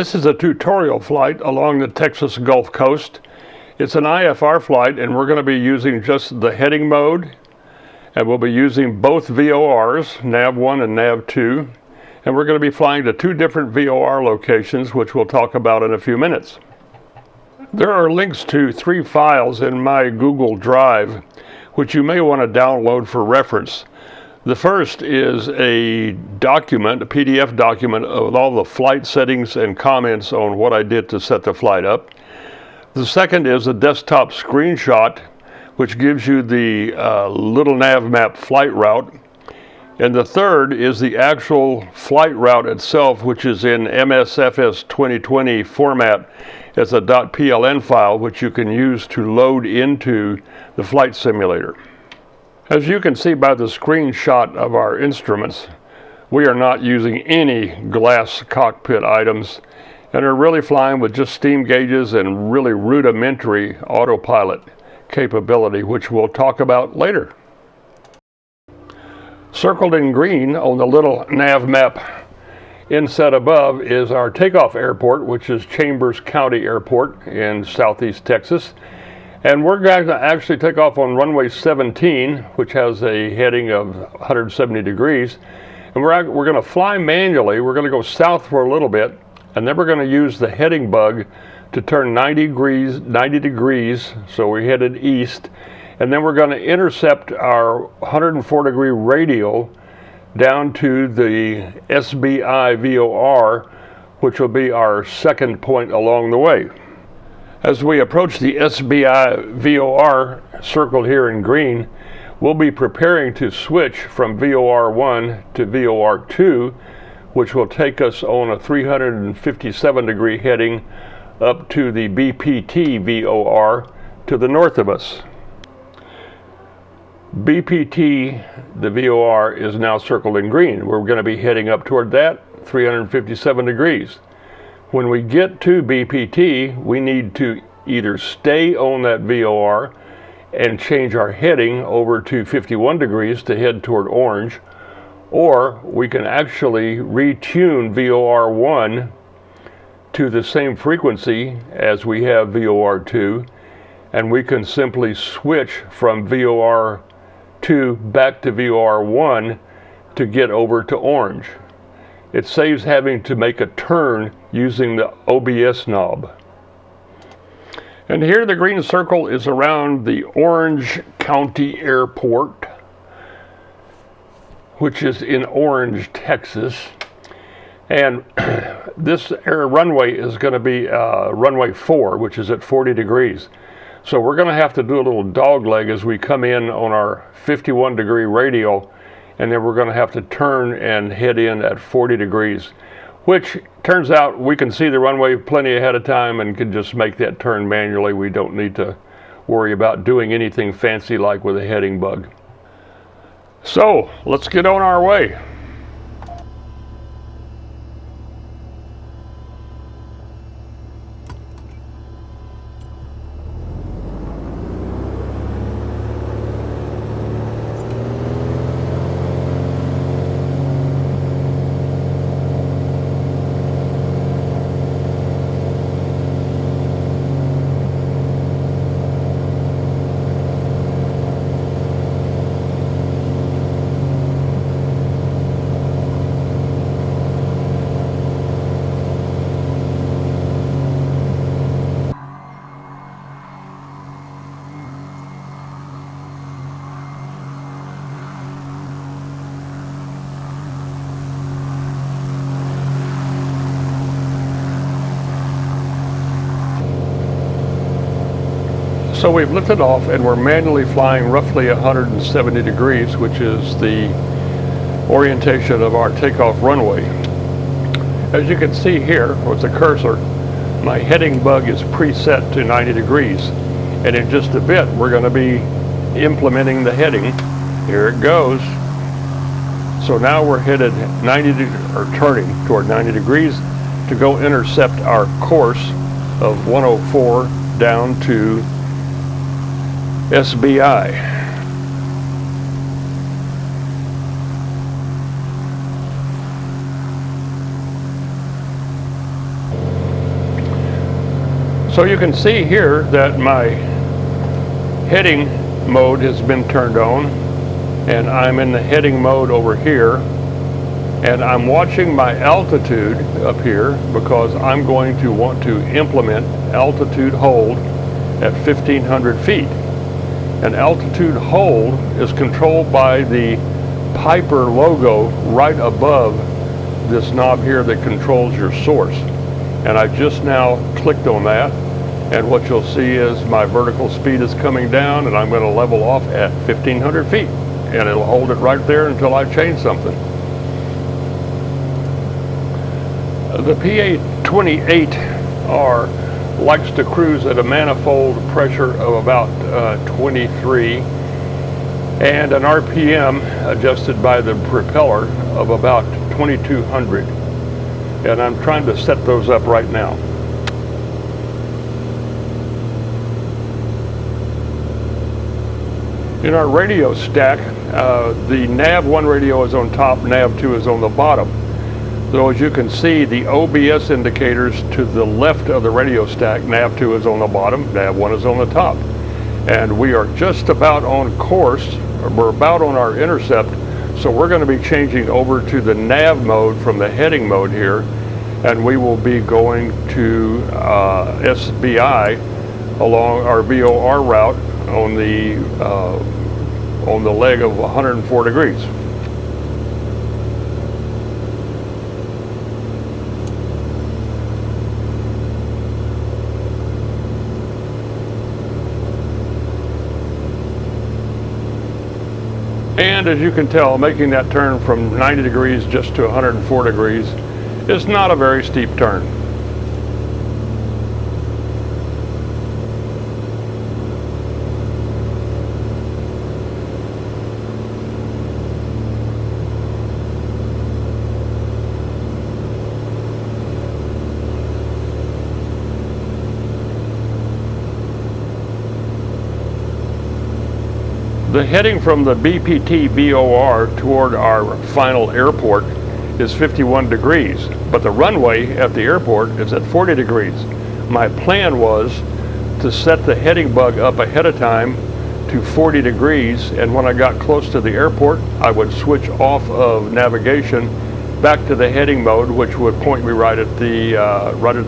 This is a tutorial flight along the Texas Gulf Coast. It's an IFR flight, and we're going to be using just the heading mode, and we'll be using both VORs, NAV1 and NAV2, and we're going to be flying to two different VOR locations, which we'll talk about in a few minutes. There are links to 3 files in my Google Drive, which you may want to download for reference. The first is a document, a PDF document with all the flight settings and comments on what I did to set the flight up. The second is a desktop screenshot, which gives you the Little Nav Map flight route. And the third is the actual flight route itself, which is in MSFS 2020 format as a .pln file, which you can use to load into the flight simulator. As you can see by the screenshot of our instruments, we are not using any glass cockpit items and are really flying with just steam gauges and really rudimentary autopilot capability, which we'll talk about later. Circled in green on the Little Nav Map inset above is our takeoff airport, which is Chambers County Airport in southeast Texas. And we're going to actually take off on runway 17, which has a heading of 170 degrees. And we're going to fly manually. We're going to go south for a little bit, and then we're going to use the heading bug to turn 90 degrees, so we're headed east. And then we're going to intercept our 104-degree radial down to the SBI VOR, which will be our second point along the way. As we approach the SBI VOR, circled here in green, we'll be preparing to switch from VOR1 to VOR2, which will take us on a 357-degree heading up to the BPT VOR to the north of us. BPT, the VOR, is now circled in green. We're going to be heading up toward that, 357 degrees. When we get to BPT, we need to either stay on that VOR and change our heading over to 51 degrees to head toward orange, or we can actually retune VOR1 to the same frequency as we have VOR2, and we can simply switch from VOR2 back to VOR1 to get over to orange. It saves having to make a turn using the OBS knob. And here the green circle is around the Orange County Airport, which is in Orange, Texas. And this runway is going to be runway 4, which is at 40 degrees. So we're going to have to do a little dog leg as we come in on our 51-degree radial, and then we're going to have to turn and head in at 40 degrees, which turns out we can see the runway plenty ahead of time and can just make that turn manually. We don't need to worry about doing anything fancy like with a heading bug. So let's get on our way. So we've lifted off and we're manually flying roughly 170 degrees, which is the orientation of our takeoff runway. As you can see here with the cursor, my heading bug is preset to 90 degrees. And in just a bit, we're going to be implementing the heading. Here it goes. So now we're headed turning toward 90 degrees to go intercept our course of 104 down to SBI. So you can see here that my heading mode has been turned on, and I'm in the heading mode over here, and I'm watching my altitude up here because I'm going to want to implement altitude hold at 1,500 feet. And altitude hold is controlled by the Piper logo right above this knob here that controls your source. And I just now clicked on that, and what you'll see is my vertical speed is coming down, and I'm going to level off at 1,500 feet, and it'll hold it right there until I change something. The PA-28R likes to cruise at a manifold pressure of about 23 and an RPM adjusted by the propeller of about 2,200. And I'm trying to set those up right now. In our radio stack, the NAV1 radio is on top, NAV2 is on the bottom. So as you can see, the OBS indicators to the left of the radio stack, NAV2 is on the bottom, NAV1 is on the top. And we are just about on course, we're about on our intercept, so we're going to be changing over to the NAV mode from the heading mode here, and we will be going to SBI along our VOR route on the leg of 104 degrees. And as you can tell, making that turn from 90 degrees just to 104 degrees is not a very steep turn. The heading from the BPT VOR toward our final airport is 51 degrees, but the runway at the airport is at 40 degrees. My plan was to set the heading bug up ahead of time to 40 degrees, and when I got close to the airport, I would switch off of navigation back to the heading mode, which would point me right at the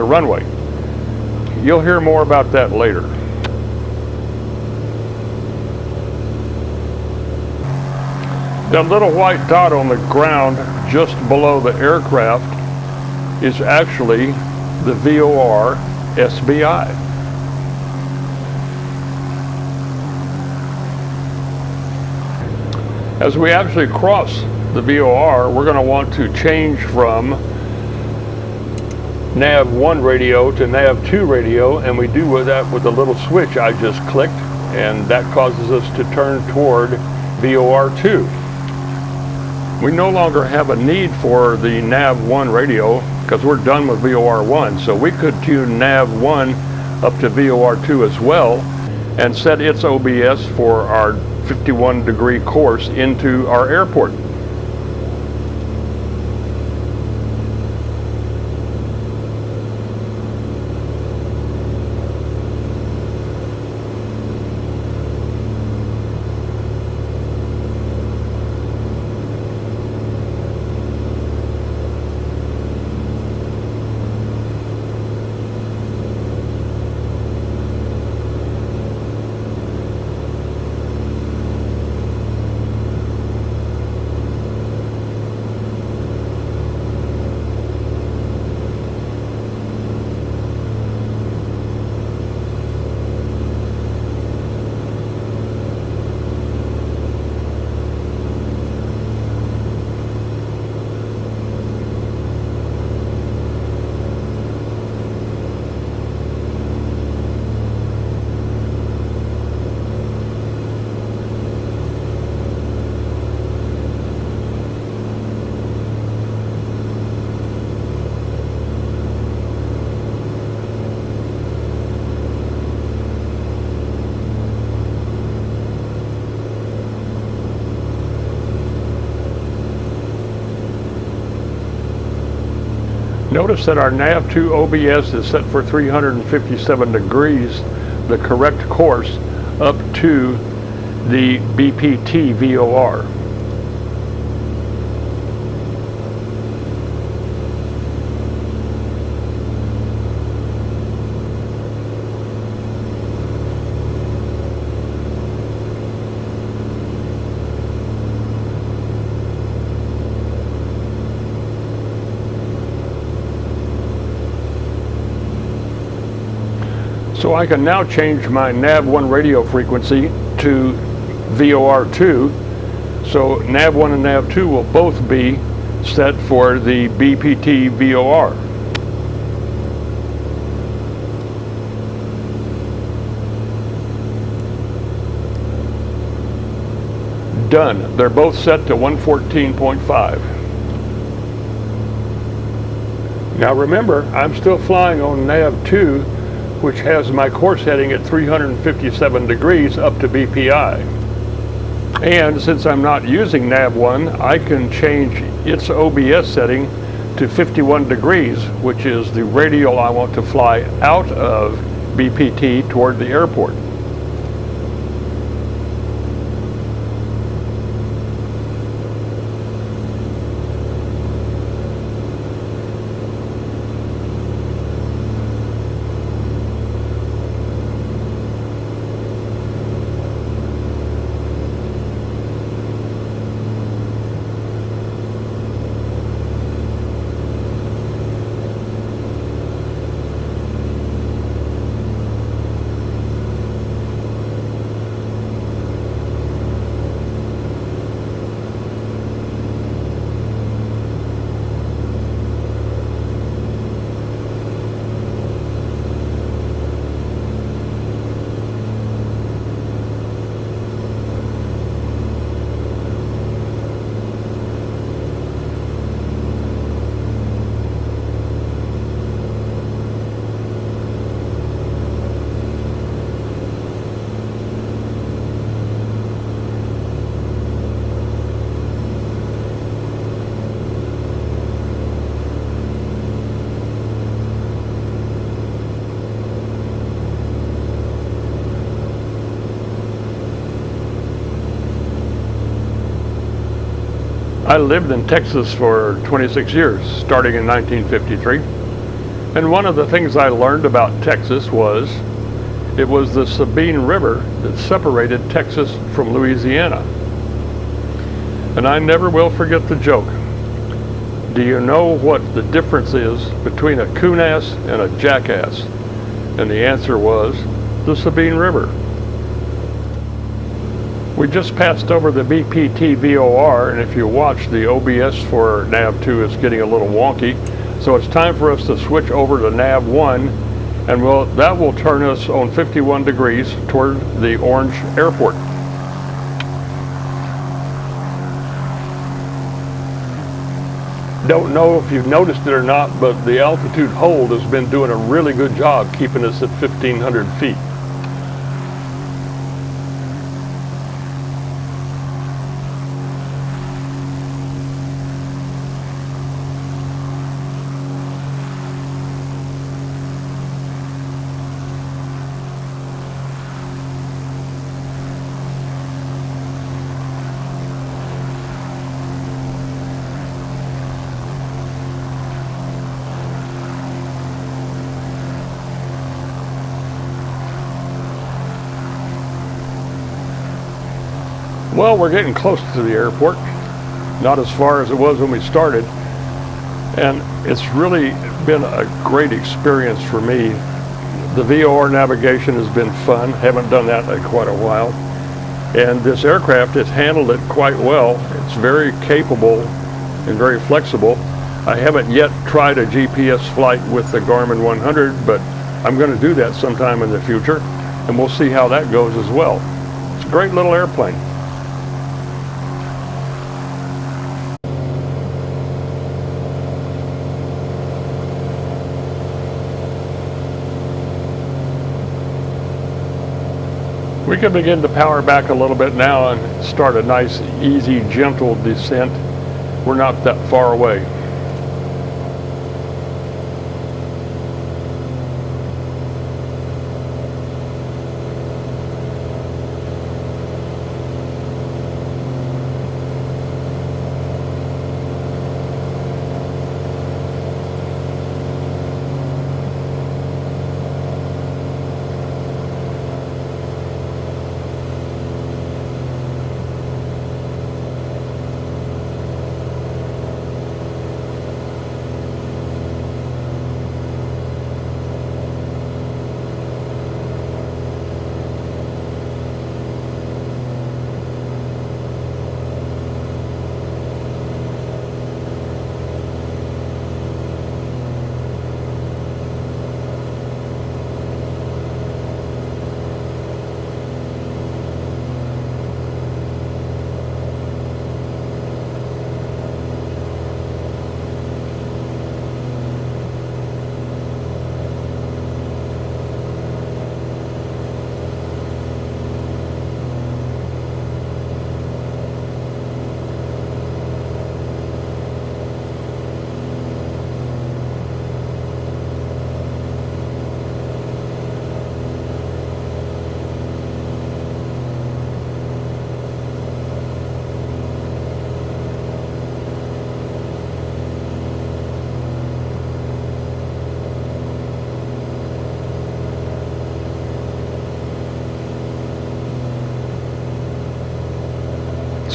runway. You'll hear more about that later. That little white dot on the ground just below the aircraft is actually the VOR SBI. As we actually cross the VOR, we're going to want to change from NAV1 radio to NAV2 radio, and we do that with the little switch I just clicked, and that causes us to turn toward VOR2. We no longer have a need for the NAV1 radio because we're done with VOR1, so we could tune NAV1 up to VOR2 as well and set its OBS for our 51 degree course into our airport. notice that our nav2 OBS is set for 357 degrees, the correct course up to the BPT VOR. So I can now change my nav1 radio frequency to VOR2. So nav1 and nav2 will both be set for the BPT VOR. Done. They're both set to 114.5. Now remember, I'm still flying on nav2, which has my course heading at 357 degrees up to BPI. And since I'm not using nav1, I can change its OBS setting to 51 degrees, which is the radial I want to fly out of BPT toward the airport. I lived in Texas for 26 years, starting in 1953. And one of the things I learned about Texas was it was the Sabine River that separated Texas from Louisiana. And I never will forget the joke. Do you know what the difference is between a coon-ass and a jackass? And the answer was the Sabine River. We just passed over the BPT VOR, and if you watch, the OBS for nav2 is getting a little wonky. So it's time for us to switch over to nav1, and that will turn us on 51 degrees toward the Orange Airport. Don't know if you've noticed it or not, but the altitude hold has been doing a really good job keeping us at 1,500 feet. Well, we're getting close to the airport, not as far as it was when we started, and it's really been a great experience for me. The VOR navigation has been fun. Haven't done that in quite a while, and this aircraft has handled it quite well. It's very capable and very flexible. I haven't yet tried a GPS flight with the Garmin 100, but I'm going to do that sometime in the future, and we'll see how that goes as well. It's a great little airplane. We can begin to power back a little bit now and start a nice, easy, gentle descent. We're not that far away.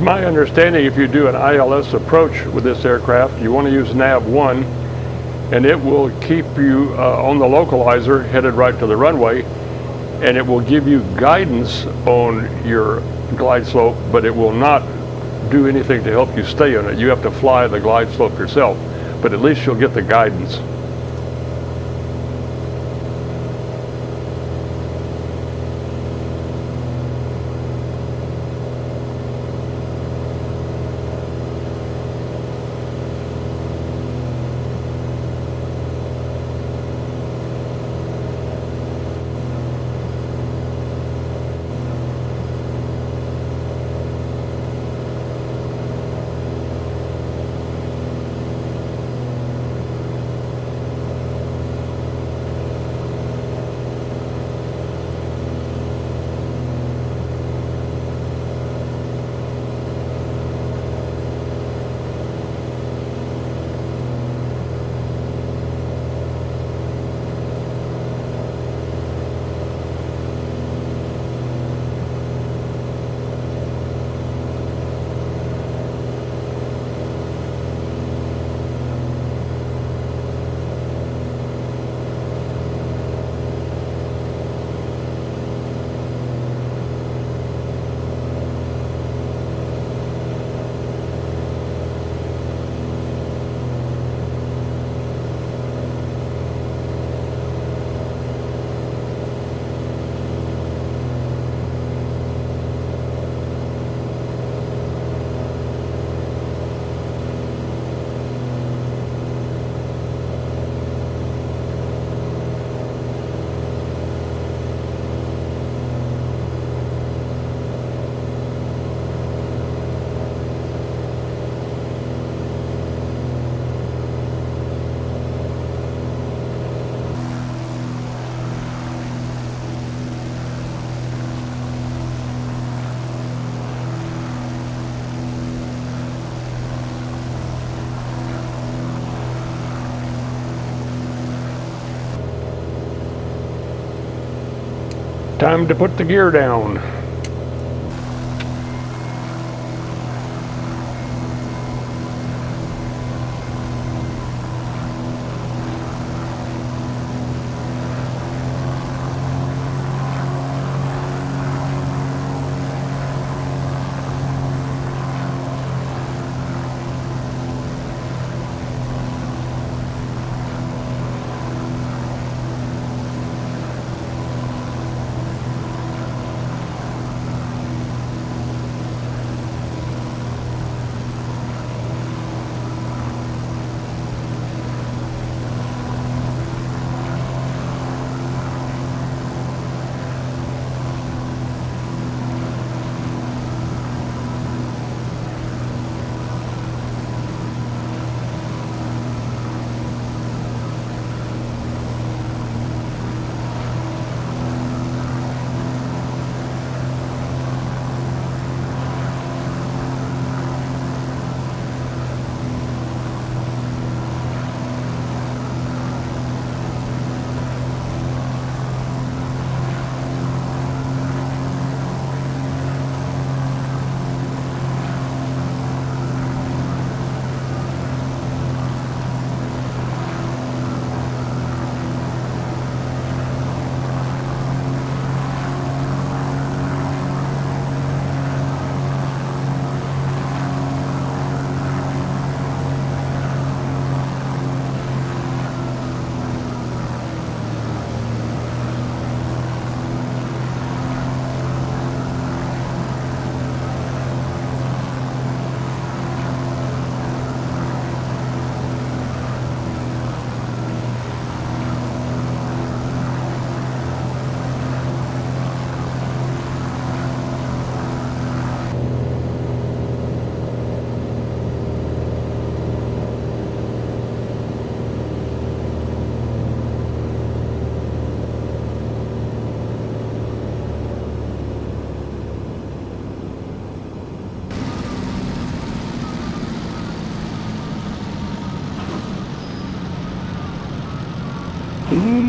my understanding, if you do an ILS approach with this aircraft, you want to use nav 1, and it will keep you on the localizer headed right to the runway, and it will give you guidance on your glide slope, but it will not do anything to help you stay on it. You have to fly the glide slope yourself, but at least you'll get the guidance. Time to put the gear down.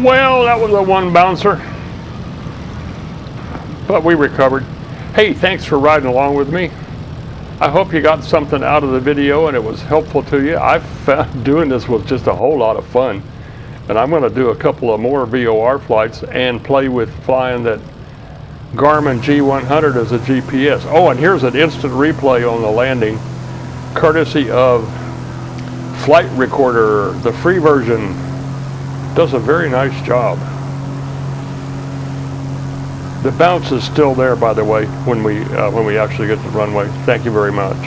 Well, that was a one bouncer, but we recovered. Hey, thanks for riding along with me. I hope you got something out of the video and it was helpful to you. I found doing this was just a whole lot of fun. And I'm going to do a couple of more VOR flights and play with flying that Garmin G100 as a GPS. Oh, and here's an instant replay on the landing, courtesy of Flight Recorder. The free version does a very nice job. The bounce is still there, by the way, when we actually get to the runway. Thank you very much.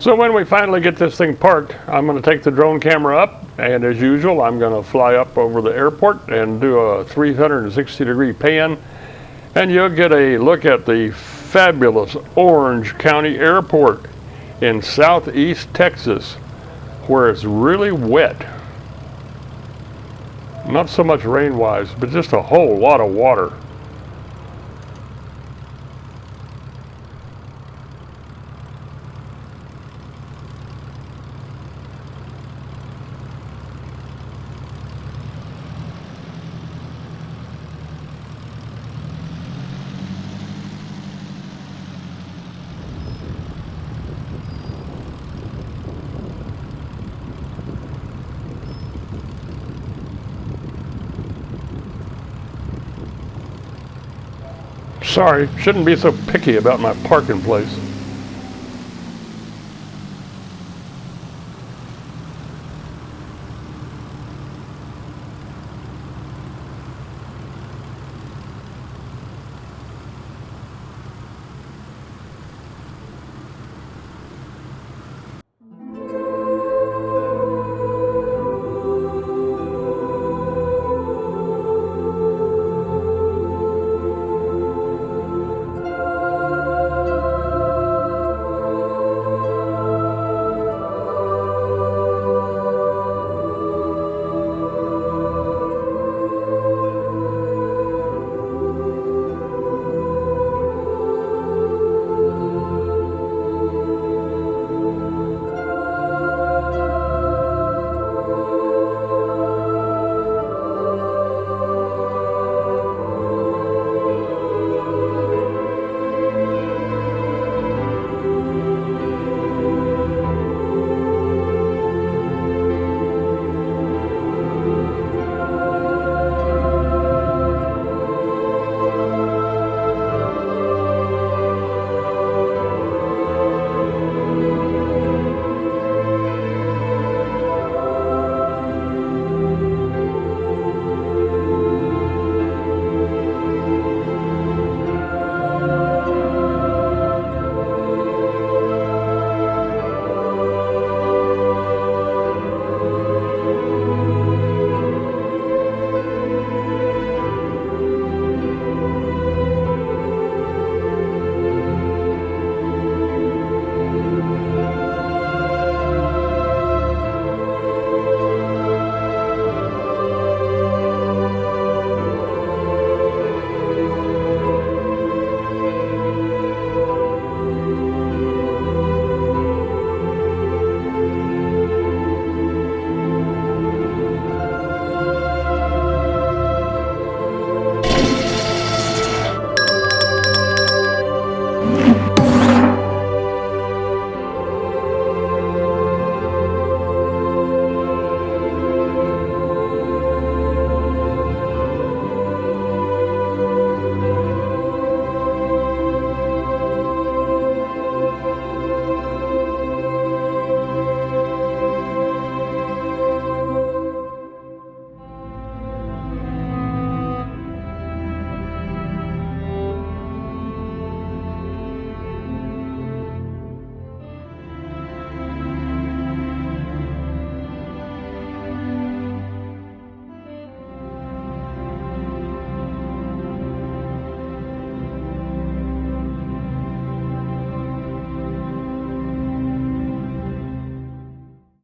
So when we finally get this thing parked, I'm going to take the drone camera up, and as usual, I'm going to fly up over the airport and do a 360-degree pan, and you'll get a look at the fabulous Orange County Airport in southeast Texas, where it's really wet. Not so much rain-wise, but just a whole lot of water. Sorry, shouldn't be so picky about my parking place.